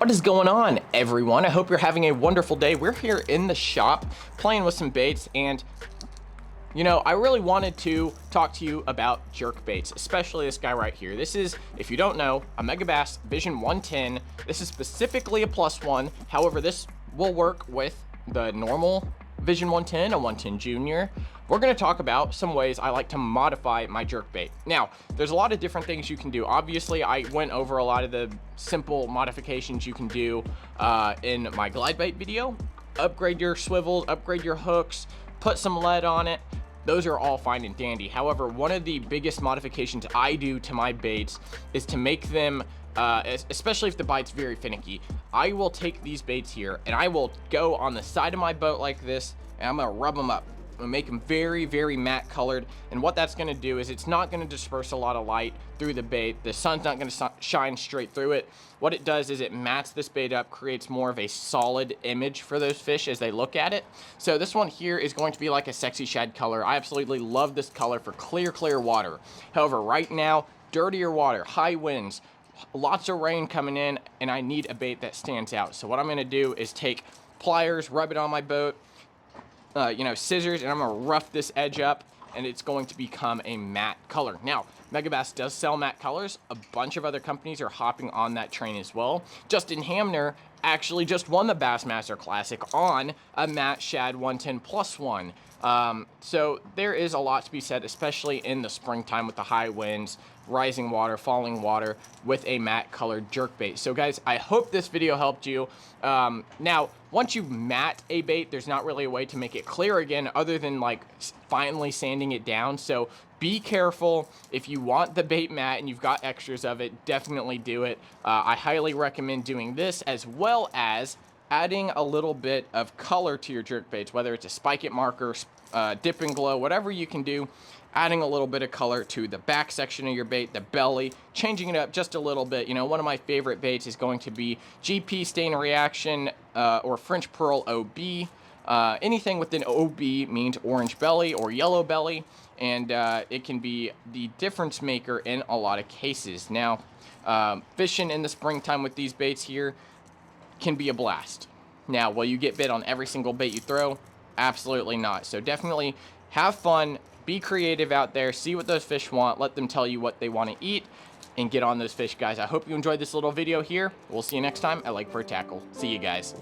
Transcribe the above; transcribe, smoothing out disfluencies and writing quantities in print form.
What is going on, everyone? I hope you're having a wonderful day. We're here in the shop playing with some baits, and I really wanted to talk to you about jerk baits, especially this guy right here. This is, if you don't know, a Megabass Vision 110. This is specifically a +1. However, this will work with the normal Vision 110, a 110 Junior. We're going to talk about some ways I like to modify my jerkbait. Now, there's a lot of different things you can do. Obviously, I went over a lot of the simple modifications you can do in my glide bait video. Upgrade your swivels, upgrade your hooks, put some lead on it. Those are all fine and dandy. However, one of the biggest modifications I do to my baits is to make them, especially if the bite's very finicky, I will take these baits here and I will go on the side of my boat like this, and I'm gonna rub them up. I'm gonna make them very, very matte colored, and what that's gonna do is it's not gonna disperse a lot of light through the bait. The sun's not gonna shine straight through it. What it does is it mats this bait up, creates more of a solid image for those fish as they look at it. So this one here is going to be like a sexy shad color. I absolutely love this color for clear water. However, right now, dirtier water, high winds, lots of rain coming in, and I need a bait that stands out. So what I'm gonna do is take pliers, rub it on my boat, scissors, and I'm gonna rough this edge up, and it's going to become a matte color. Now, Megabass does sell matte colors. A bunch of other companies are hopping on that train as well. Justin Hamner actually just won the Bassmaster Classic on a matte shad 110 +1. So there is a lot to be said, especially in the springtime with the high winds, rising water, falling water, with a matte colored jerkbait. So guys, I hope this video helped you. Now, once you matte a bait, there's not really a way to make it clear again other than like finally sanding it down. So be careful. If you want the bait matte and you've got extras of it, definitely do it. I highly recommend doing this, as well as adding a little bit of color to your jerkbaits, whether it's a spike it marker, dip and glow, whatever you can do. Adding a little bit of color to the back section of your bait, the belly, changing it up just a little bit. One of my favorite baits is going to be GP Stain Reaction or French Pearl OB. Anything with an OB means orange belly or yellow belly, and it can be the difference maker in a lot of cases. Now, fishing in the springtime with these baits here can be a blast. Now, will you get bit on every single bait you throw? Absolutely not. So definitely have fun. Be creative out there, see what those fish want, let them tell you what they want to eat, and get on those fish, guys. I hope you enjoyed this little video here. We'll see you next time at Lake for a Tackle. See you guys.